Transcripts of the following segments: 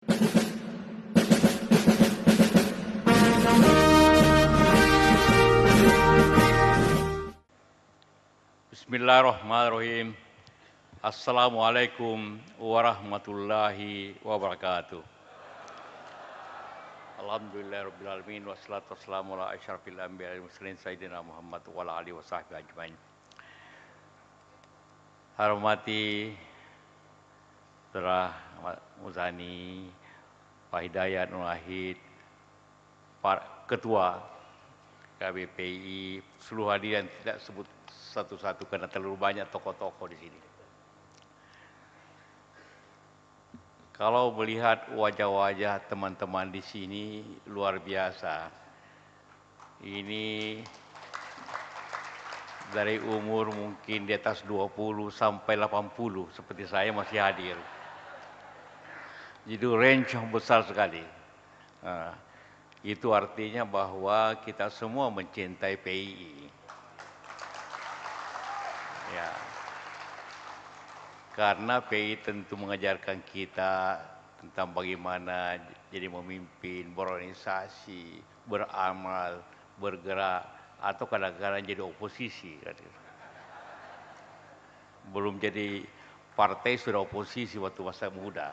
Bismillahirrahmanirrahim. Assalamualaikum warahmatullahi wabarakatuh. Alhamdulillahirrabbilalamin. Wassalatu wassalamu ala asyrafil anbiya'i wal mursalin sayyidina Muhammad wa ala alihi wa sahbihi ajmain. Hormati Saudara Muzani, Pak Hidayat Nur Wahid, Pak Ketua KBPI, seluruh hadirin tidak sebut satu-satu karena terlalu banyak tokoh-tokoh di sini. Kalau melihat wajah-wajah teman-teman di sini luar biasa. Ini dari umur mungkin di atas 20 sampai 80 seperti saya masih hadir. Jadi range yang besar sekali. Itu artinya bahwa kita semua mencintai PII. Ya. Karena PII tentu mengajarkan kita tentang bagaimana jadi memimpin, berorganisasi, beramal, bergerak, atau kadang-kadang jadi oposisi. Belum jadi partai sudah oposisi waktu masa muda.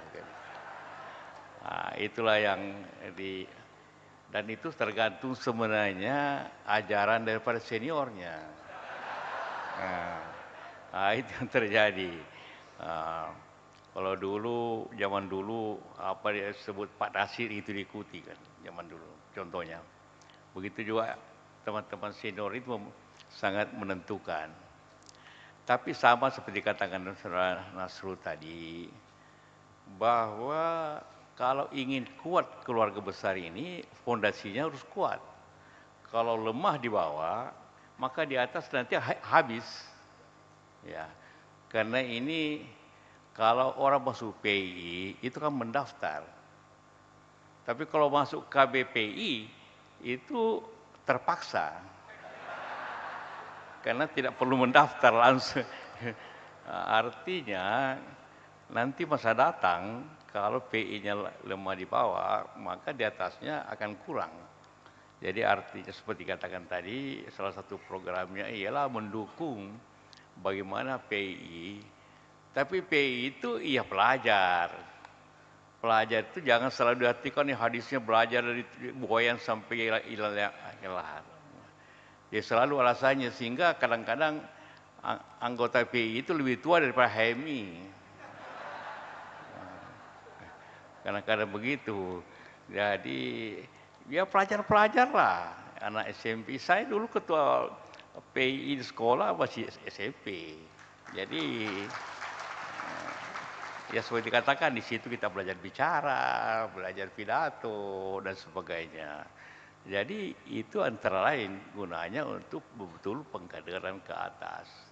Nah, itulah yang dan itu tergantung sebenarnya ajaran daripada seniornya. Nah, itu yang terjadi. Kalau dulu, zaman dulu apa dia sebut Pak Nasir itu diikuti kan, zaman dulu. Contohnya, begitu juga teman-teman senior itu sangat menentukan. Tapi sama seperti katakan Saudara Nasrul tadi, bahwa kalau ingin kuat keluarga besar ini, fondasinya harus kuat. Kalau lemah di bawah, maka di atas nanti habis. Ya, karena ini kalau orang masuk PII itu kan mendaftar. Tapi kalau masuk KBPI itu terpaksa. Karena tidak perlu mendaftar langsung. Artinya nanti masa datang kalau PI-nya lemah di bawah, maka di atasnya akan kurang. Jadi artinya seperti katakan tadi, salah satu programnya ialah mendukung bagaimana PI. Tapi PI itu iya pelajar. Pelajar itu jangan selalu diartikan hadisnya belajar dari buayan sampai ilalah. Dia selalu alasannya sehingga kadang-kadang anggota PI itu lebih tua daripada HMI. Kadang-kadang begitu. Jadi ya pelajar-pelajar lah. Anak SMP. Saya dulu ketua PI di sekolah masih SMP. Jadi ya seperti dikatakan di situ kita belajar bicara, belajar pidato dan sebagainya. Jadi itu antara lain gunanya untuk betul pengkaderan ke atas.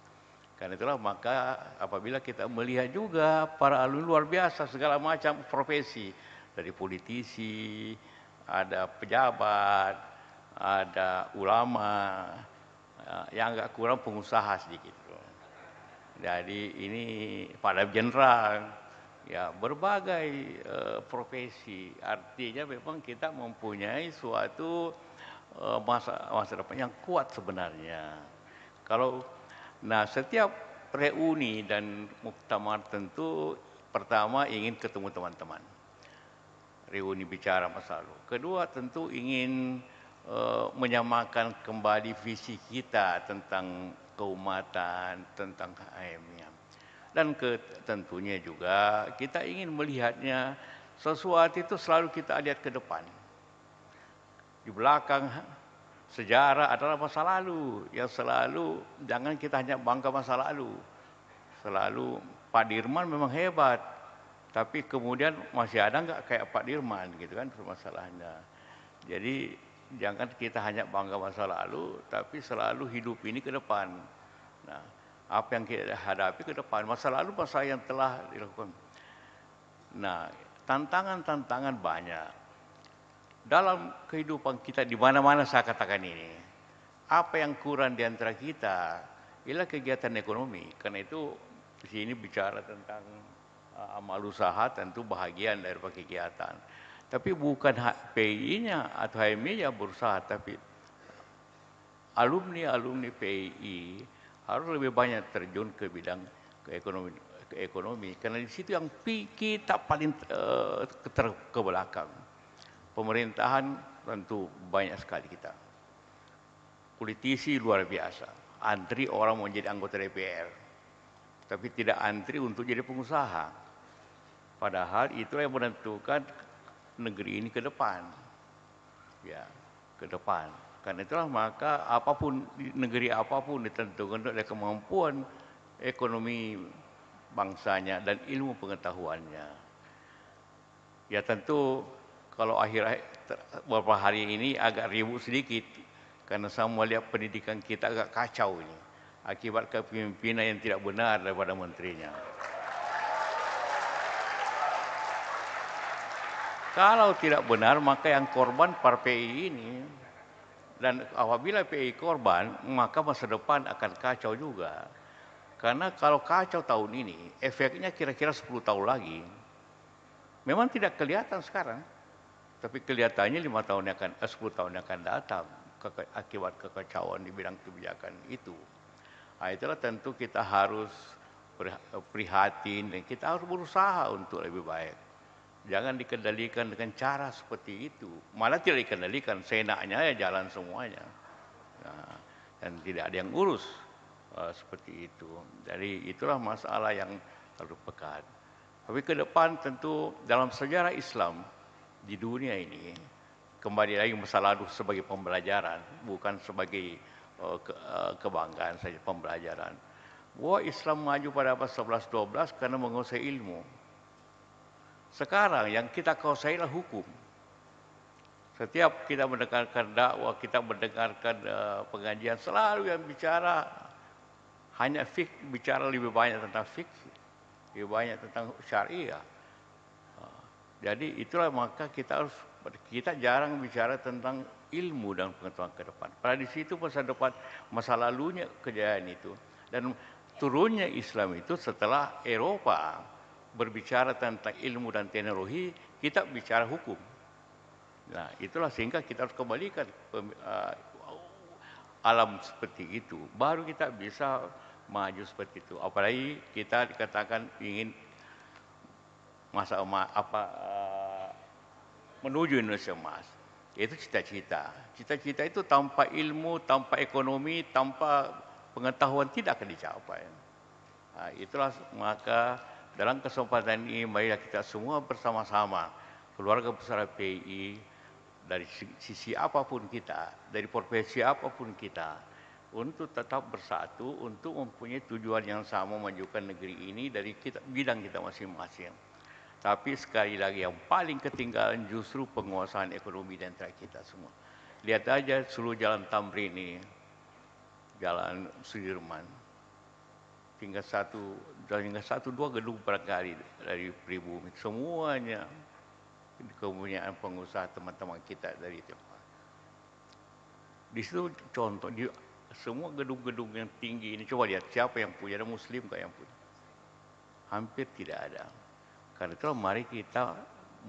Karena itulah maka apabila kita melihat juga para alumni luar biasa segala macam profesi, dari politisi, ada pejabat, ada ulama, yang agak kurang pengusaha sedikit. Jadi ini pada jenderal, ya berbagai profesi. Artinya memang kita mempunyai suatu masa depan yang kuat sebenarnya. Nah, setiap reuni dan muktamar tentu pertama ingin ketemu teman-teman. Reuni bicara masa lalu. Kedua tentu ingin menyamakan kembali visi kita tentang keumatan, tentang HM-nya. Dan tentunya juga kita ingin melihatnya sesuatu itu selalu kita lihat ke depan. Di belakang sejarah adalah masa lalu, yang selalu jangan kita hanya bangga masa lalu. Selalu Pak Dirman memang hebat, tapi kemudian masih ada nggak kayak Pak Dirman gitu kan permasalahannya. Jadi jangan kita hanya bangga masa lalu, tapi selalu hidup ini ke depan. Nah, apa yang kita hadapi ke depan, masa lalu masa yang telah dilakukan. Nah, tantangan-tantangan banyak. Dalam kehidupan kita di mana-mana saya katakan ini, apa yang kurang di antara kita ialah kegiatan ekonomi. Karena itu di sini bicara tentang amal usaha tentu bahagian dari kegiatan. Tapi bukan PII-nya atau HMI-nya berusaha, tapi alumni PII harus lebih banyak terjun ke bidang ekonomi karena di situ yang kita paling ke belakang. Pemerintahan tentu banyak sekali kita. Politisi luar biasa, antri orang mau jadi anggota DPR, tapi tidak antri untuk jadi pengusaha. Padahal itu yang menentukan negeri ini ke depan. Ya, ke depan. Karena itulah maka apapun negeri apapun ditentukan oleh kemampuan ekonomi bangsanya dan ilmu pengetahuannya. Ya tentu kalau beberapa hari ini agak ribut sedikit karena semua lihat pendidikan kita agak kacau ini akibat kepemimpinan yang tidak benar daripada menterinya. Kalau tidak benar maka yang korban para PI ini, dan apabila PI korban maka masa depan akan kacau juga. Karena kalau kacau tahun ini efeknya kira-kira 10 tahun lagi. Memang tidak kelihatan sekarang, tapi kelihatannya 10 tahun yang akan datang akibat kekacauan di bidang kebijakan itu. Nah, itulah tentu kita harus prihatin dan kita harus berusaha untuk lebih baik. Jangan dikendalikan dengan cara seperti itu. Malah tidak dikendalikan, seenaknya ya jalan semuanya. Nah, dan tidak ada yang urus seperti itu. Jadi itulah masalah yang harus pekat. Tapi ke depan tentu dalam sejarah Islam di dunia ini, kembali lagi masa lalu sebagai pembelajaran, bukan sebagai kebanggaan saja, pembelajaran. Bahwa Islam maju pada abad 11-12 karena menguasai ilmu. Sekarang yang kita kuasai adalah hukum. Setiap kita mendengarkan dakwah, kita mendengarkan pengajian, selalu yang bicara hanya bicara lebih banyak tentang fikih, lebih banyak tentang syariah. Jadi itulah maka kita jarang bicara tentang ilmu dan pengetahuan ke depan. Pada di situ masa lalunya kejayaan itu, dan turunnya Islam itu setelah Eropa berbicara tentang ilmu dan teknologi, kita bicara hukum. Nah, itulah sehingga kita harus kembalikan alam seperti itu, baru kita bisa maju seperti itu. Apalagi kita dikatakan ingin menuju Indonesia emas. Itu cita-cita. Cita-cita itu tanpa ilmu, tanpa ekonomi, tanpa pengetahuan tidak akan dicapai. Nah, itulah maka dalam kesempatan ini marilah kita semua bersama-sama, keluarga besar PII, dari sisi apapun kita, dari profesi apapun kita, untuk tetap bersatu, untuk mempunyai tujuan yang sama memajukan negeri ini dari bidang kita masing-masing. Tapi sekali lagi yang paling ketinggalan justru penguasaan ekonomi di antara kita semua. Lihat aja seluruh jalan Tamrin ini, jalan Sudirman, tinggal satu dua gedung barangkali dari pribumi, semuanya kepunyaan pengusaha teman-teman kita dari tempat. Di situ contoh di semua gedung-gedung yang tinggi ini, coba lihat siapa yang punya, ada Muslim nggak yang punya? Hampir tidak ada. Karena itu mari kita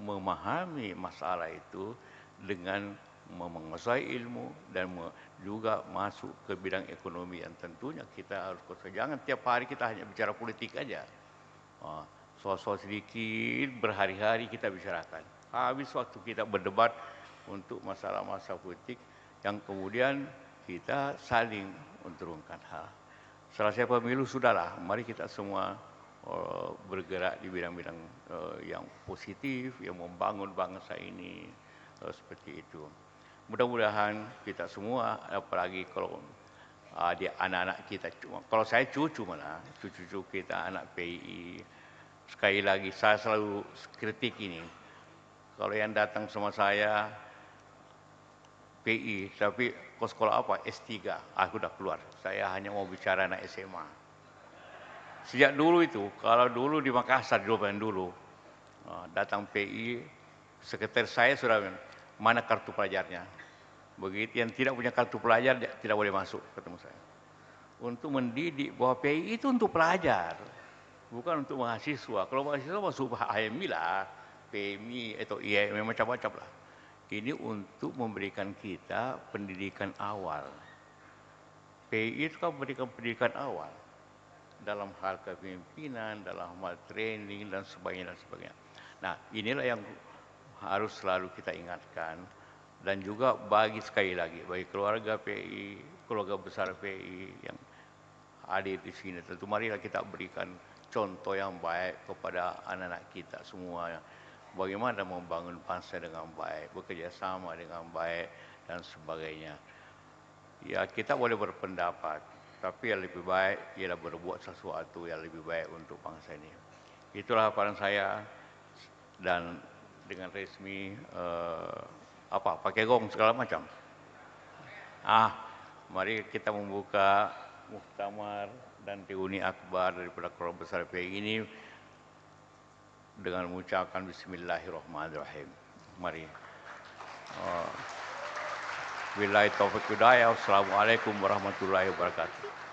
memahami masalah itu dengan menguasai ilmu dan juga masuk ke bidang ekonomi yang tentunya kita harus kuasai. Jangan tiap hari kita hanya bicara politik aja. Soal-soal sedikit berhari-hari kita bicarakan. Habis waktu kita berdebat untuk masalah-masalah politik yang kemudian kita saling menurunkan hal. Selesai pemilu sudahlah, mari kita semua bergerak di bidang-bidang yang positif, yang membangun bangsa ini, seperti itu. Mudah-mudahan kita semua, apalagi kalau anak-anak kita, kalau saya cucu kita anak PII, sekali lagi saya selalu kritik ini. Kalau yang datang sama saya PI, tapi kau sekolah apa? S3, aku udah keluar. Saya hanya mau bicara anak SMA. Sejak dulu itu, kalau dulu di Makassar, dulu datang PI, sekretaris saya sudah mana kartu pelajarnya. Begitu yang tidak punya kartu pelajar tidak boleh masuk ketemu saya. Untuk mendidik bahwa PI itu untuk pelajar. bukan untuk mahasiswa. Kalau mahasiswa masuk HMI lah, PMI atau IAIN macam-macam lah. Ini untuk memberikan kita pendidikan awal. PI itu kan memberikan pendidikan awal dalam hal kepemimpinan, dalam hal training dan sebagainya dan sebagainya. Nah, inilah yang harus selalu kita ingatkan dan juga bagi sekali lagi bagi keluarga PI, keluarga besar PI yang hadir di sini, tentu marilah kita berikan contoh yang baik kepada anak-anak kita semua. Bagaimana membangun bangsa dengan baik, bekerja sama dengan baik dan sebagainya. Ya, kita boleh berpendapat, tapi yang lebih baik ialah berbuat sesuatu yang lebih baik untuk bangsa ini. Itulah harapan saya, dan dengan resmi pakai gong segala macam. Mari kita membuka muktamar dan reuni akbar daripada keluarga besar PI ini dengan mengucapkan Bismillahirrahmanirrahim. Mari. Billahi taufiq hidayah. Wassalamualaikum warahmatullahi wabarakatuh.